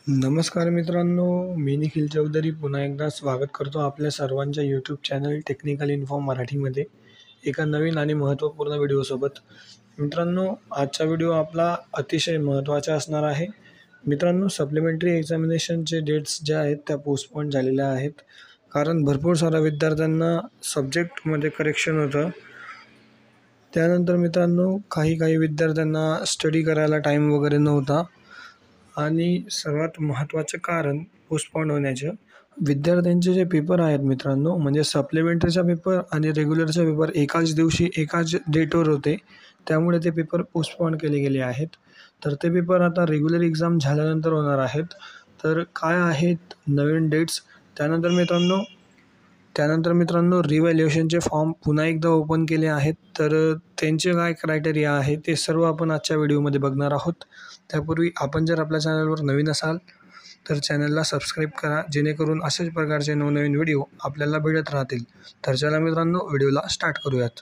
नमस्कार मित्रांनो, मी निखिल चौधरी पुन्हा एकदा स्वागत करतो आपल्या सर्वांच्या यूट्यूब चॅनल टेक्निकल इन्फो मराठीमध्ये एका नवीन आणि महत्त्वपूर्ण व्हिडिओसोबत. मित्रांनो, आजचा व्हिडिओ आपला अतिशय महत्त्वाचा असणार आहे. मित्रांनो, सप्लिमेंटरी एक्झामिनेशनचे डेट्स ज्या आहेत त्या पोस्टपोन झालेल्या आहेत, कारण भरपूर साऱ्या विद्यार्थ्यांना सब्जेक्टमध्ये करेक्शन होतं. त्यानंतर मित्रांनो, काही विद्यार्थ्यांना स्टडी करायला टाईम वगैरे नव्हता आणि सर्वात महत्त्वाचं कारण पोस्टपोन होण्याचं, विद्यार्थ्यांचे जे पेपर आहेत मित्रांनो, म्हणजे सप्लिमेंटरीचा पेपर आणि रेग्युलरचा पेपर एकाच दिवशी एकाच डेटवर होते, त्यामुळे ते पेपर पोस्टपोन केले गेले आहेत. तर ते पेपर आता रेग्युलर एक्झाम झाल्यानंतर होणार आहेत. तर काय आहेत नवीन डेट्स, त्यानंतर मित्रांनो रिव्हॅल्युएशनचे फॉर्म पुन्हा एकदा ओपन केले आहेत. तर त्यांचे काय क्रायटेरिया आहे ते सर्व आपण आजच्या व्हिडिओमध्ये बघणार आहोत. त्यापूर्वी आपण जर आपल्या चॅनलवर नवीन असाल तर चॅनलला सबस्क्राईब करा, जेणेकरून अशाच प्रकारचे नवनवीन व्हिडिओ आपल्याला भेटत राहतील. तर चला मित्रांनो, व्हिडिओला स्टार्ट करूयात.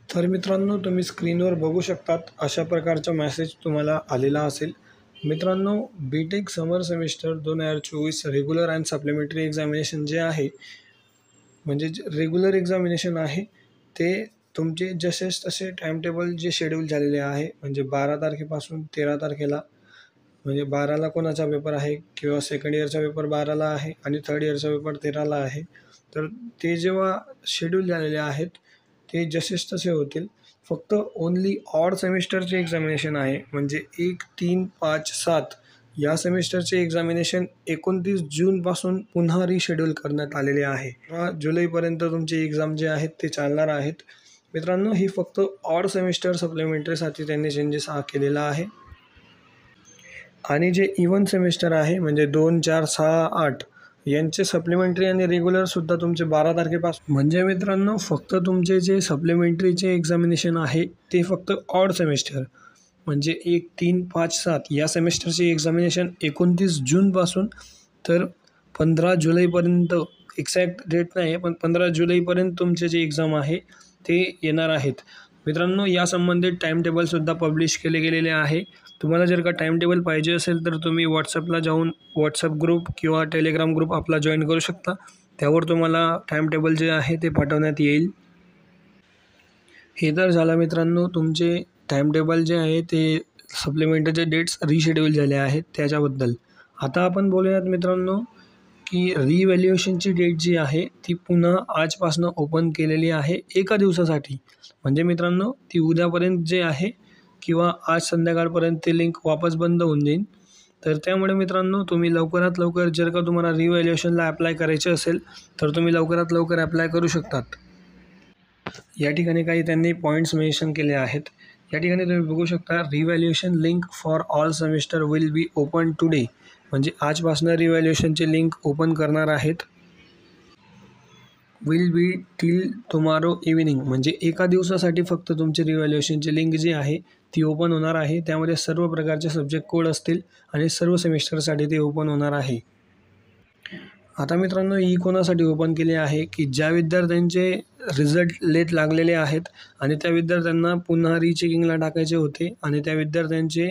तर मित्रांनो, तुम्ही स्क्रीनवर बघू शकतात अशा प्रकारचा मेसेज तुम्हाला आलेला असेल. मित्रांनो, BTech summer semester 2024 regular and supplementary examination जे आहे, म्हणजे रेग्युलर एक्झामिनेशन आहे, ते तुमचे जसेच तसे टाईमटेबल जे शेड्यूल झालेले आहे, म्हणजे 12 तारखेपासून 13 तारखेला, म्हणजे 12ला कोणाचा पेपर आहे किंवा सेकंड इयरचा पेपर 12ला आहे आणि थर्ड इयरचा पेपर 13ला आहे. तर ते जेव्हा शेड्यूल झालेले आहेत ते जसेच तसे होतील. फक्त ओन्ली ऑड सेमिस्टरचे एक्झामिनेशन आहे, म्हणजे 1, 3, 5, 7 या सेमिस्टरचे एक्झामिनेशन 29 जूनपासून पुन्हा रिशेड्यूल करण्यात आलेले आहे. जुलैपर्यंत तुमचे एक्झाम जे आहेत ते चालणार आहेत. मित्रांनो, ही फक्त ऑड सेमिस्टर सप्लिमेंटरीसाठी त्यांनी चेंजेस केलेला आहे. आणि जे इव्हन सेमिस्टर आहे, म्हणजे 2, 4, 6, 8 यांचे सप्लिमेंटरी आणि रेग्युलरसुद्धा तुमचे 12 तारखेपासून, म्हणजे मित्रांनो फक्त तुमचे जे सप्लिमेंटरीचे एक्झामिनेशन आहे ते फक्त ऑड सेमिस्टर, म्हणजे 1, 3, 5, 7 या सेमिस्टरचे एक्झामिनेशन 29 जूनपासून तर 15 जुलैपर्यंत, एक्झॅक्ट डेट नाही पण 15 जुलैपर्यंत तुमचे जे एक्झाम आहे ते येणार आहेत. मित्रांनो, या संबंधित टाईमटेबलसुद्धा पब्लिश केले गेलेले आहे. तुम्हाला जर का टाईमटेबल पाहिजे असेल तर तुम्ही व्हॉट्सअपला जाऊन व्हॉट्सअप ग्रुप किंवा टेलिग्राम ग्रुप आपला जॉईन करू शकता. त्यावर तुम्हाला टाईमटेबल जे आहे ते पाठवण्यात येईल. हे तर झालं मित्रांनो तुमचे टाईमटेबल जे आहे ते सप्लिमेंटरीचे डेट्स रिशेड्यूल झाले आहेत त्याच्याबद्दल. आता आपण बोलूयात मित्रांनो की रिव्हॅल्युएशनची डेट जी आहे ती पुन्हा आजपासून ओपन केलेली आहे एका दिवसासाठी. म्हणजे मित्रांनो ती उद्यापर्यंत जे आहे किंवा आज संध्याकाळपर्यंत ते लिंक वापस बंद होऊन जाईल. तर त्यामुळे मित्रांनो तुम्ही लवकरात लवकर, जर का तुम्हाला रिव्हॅल्युएशनला ॲप्लाय करायचे असेल तर तुम्ही लवकरात लवकर ॲप्लाय करू शकतात. या ठिकाणी काही त्यांनी पॉईंट्स मेन्शन केले आहेत. या ठिकाणी तुम्ही बघू शकता, revaluation link for all semester will be open today, म्हणजे आजपासून रिव्हॅल्युएशनचे लिंक ओपन करणार आहेत. Will be till tomorrow evening, म्हणजे एका दिवसासाठी फक्त तुमची रिव्हॅल्युएशनची लिंक जी आहे ती ओपन होणार आहे. त्यामध्ये सर्व प्रकारचे सब्जेक्ट कोड असतील आणि सर्व सेमिस्टरसाठी ते ओपन होणार आहे. आता मित्रांनो, ही कोणासाठी ओपन केली आहे की ज्या विद्यार्थ्यांचे रिझल्ट लेट लागलेले आहेत आणि त्या विद्यार्थ्यांना पुन्हा रिचेकिंगला टाकायचे होते आणि त्या विद्यार्थ्यांचे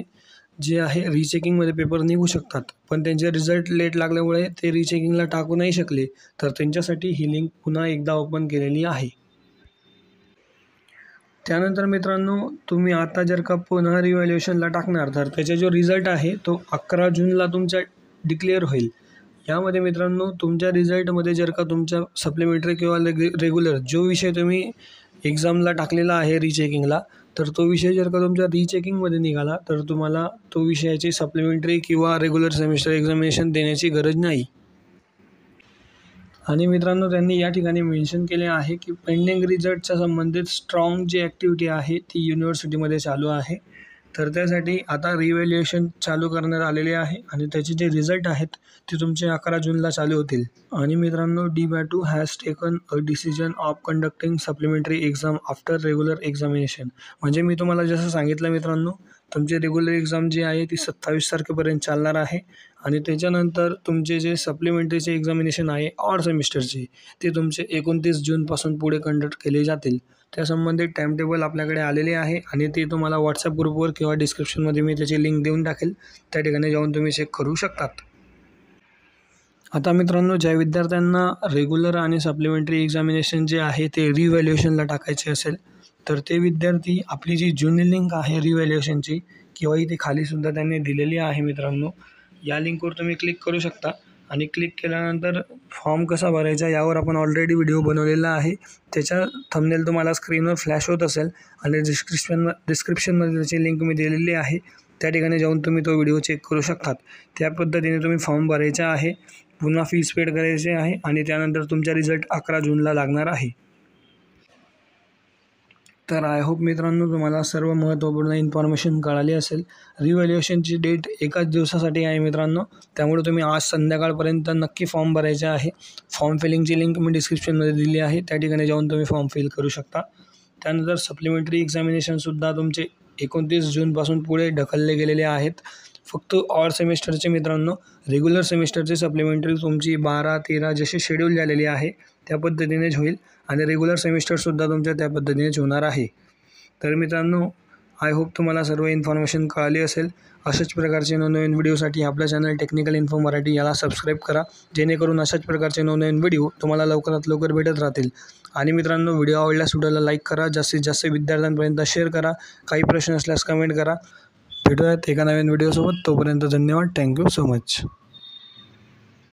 जे आहे रिचेकिंगमध्ये पेपर निघू शकतात, पण त्यांचे रिझल्ट लेट लागल्यामुळे ते रिचेकिंगला टाकू नाही शकले, तर त्यांच्यासाठी ही लिंक पुन्हा एकदा ओपन केलेली आहे. त्यानंतर मित्रांनो, तुम्ही आता जर का पुन्हा रिव्हॅल्युएशनला टाकणार तर त्याचा जो रिझल्ट आहे तो 11 जूनला तुमचा डिक्लेअर होईल. यामध्ये मित्रांनो तुमच्या रिझल्टमध्ये जर का तुमच्या सप्लिमेंटरी किंवा रेग्युलर जो विषय तुम्ही एक्झामला टाकलेला आहे रिचेकिंगला, तर तो विषय जर का तुमच्या रिचेकिंगमध्ये निघाला तर तुम्हाला तो विषयाची सप्लिमेंटरी किंवा रेग्युलर सेमिस्टर एक्झामिनेशन देण्याची गरज नाही. आणि मित्रांनो त्यांनी या ठिकाणी मेन्शन केले आहे की पेंडिंग रिझल्टच्या संबंधित स्ट्रॉंग जी ॲक्टिव्हिटी आहे ती युनिव्हर्सिटीमध्ये चालू आहे. तर त्यासाठी आता रिव्हॅल्युएशन चालू करण्यात आलेले आहे आणि त्याचे जे रिझल्ट आहेत ते तुमचे 11 जूनला चालू होतील. आणि मित्रांनो, DBATU has taken a decision of conducting supplementary exam after regular examination, म्हणजे मी तुम्हाला जसं सांगितलं मित्रांनो तुमची रेग्युलर एक्झाम जी आहे ती 27 तारखेपर्यंत चालणार आहे आणि त्याच्यानंतर तुमचे जे सप्लिमेंटरीचे एक्झामिनेशन आहे ऑड सेमिस्टरचे ते तुमचे 29 जूनपासून पुढे कंडक्ट केले जातील. त्या संबंधित टाईमटेबल आपल्याकडे आलेले आहे आणि ते तुम्हाला व्हॉट्सअप ग्रुपवर किंवा डिस्क्रिप्शनमध्ये मी त्याची लिंक देऊन टाकेल. त्या ठिकाणी जाऊन तुम्ही चेक करू शकतात. आता मित्रांनो, ज्या विद्यार्थ्यांना रेग्युलर आणि सप्लिमेंटरी एक्झामिनेशन जे आहे ते रिव्हॅल्युएशनला टाकायचे असेल तर ते विद्यार्थी आपली जी जुनी लिंक आहे रिव्हॅल्युएशनची किंवा इथे खालीसुद्धा त्यांनी दिलेली आहे मित्रांनो, या लिंकवर तुम्ही क्लिक करू शकता आणि क्लिक केल्यानंतर फॉर्म कसा भरायचा यावर आपण ऑलरेडी व्हिडिओ बनवलेला आहे. त्याच्या थंबनेल तुम्हाला स्क्रीनवर फ्लॅश होत असेल आणि डिस्क्रिप्शनमध्ये त्याची लिंक मी दिलेली आहे. त्या ठिकाणी जाऊन तुम्ही तो व्हिडिओ चेक करू शकतात. त्या पद्धतीने तुम्ही फॉर्म भरायचा आहे, पुन्हा फीस पेड करायची आहे आणि त्यानंतर तुमचा रिझल्ट 11 जूनला लागणार आहे. तर आय होप मित्रांनो तुम्हाला सर्व महत्त्वपूर्ण इन्फॉर्मेशन कळाली असेल. रिव्हॅल्युएशनची डेट एकाच दिवसासाठी आहे मित्रांनो, त्यामुळे तुम्ही आज संध्याकाळपर्यंत नक्की फॉर्म भरायचा आहे. फॉर्म फिलिंगची लिंक मी डिस्क्रिप्शनमध्ये दिली आहे, त्या ठिकाणी जाऊन तुम्ही फॉर्म फिल करू शकता. त्यानंतर सप्लिमेंटरी एक्झामिनेशनसुद्धा तुमचे 29 जूनपासून पुढे ढकलले गेलेले आहेत. फक्त ऑड सेमिस्टरचे मित्रांनो, रेग्युलर सेमिस्टरचे सप्लिमेंटरी तुमची 12, 13 जशी शेड्यूल झालेली आहे त्या पद्धतीनेच होईल आणि रेग्युलर सेमिस्टरसुद्धा तुमच्या त्या पद्धतीनेच होणार आहे. तर मित्रांनो, आय होप तुम्हाला सर्व इन्फॉर्मेशन कळाली असेल. अशाच प्रकारचे नवनवीन व्हिडिओसाठी आपल्या चॅनल टेक्निकल इन्फो मराठी याला सबस्क्राईब करा, जेणेकरून अशाच प्रकारचे नवनवीन व्हिडिओ तुम्हाला लवकरात लवकर भेटत राहतील. आणि मित्रांनो, व्हिडिओ आवडल्यास व्हिडिओला लाईक करा, जास्तीत जास्त विद्यार्थ्यांपर्यंत शेअर करा. काही प्रश्न असल्यास कमेंट करा. भेटूयात एका नवीन व्हिडिओसोबत. तोपर्यंत धन्यवाद. Thank you so much.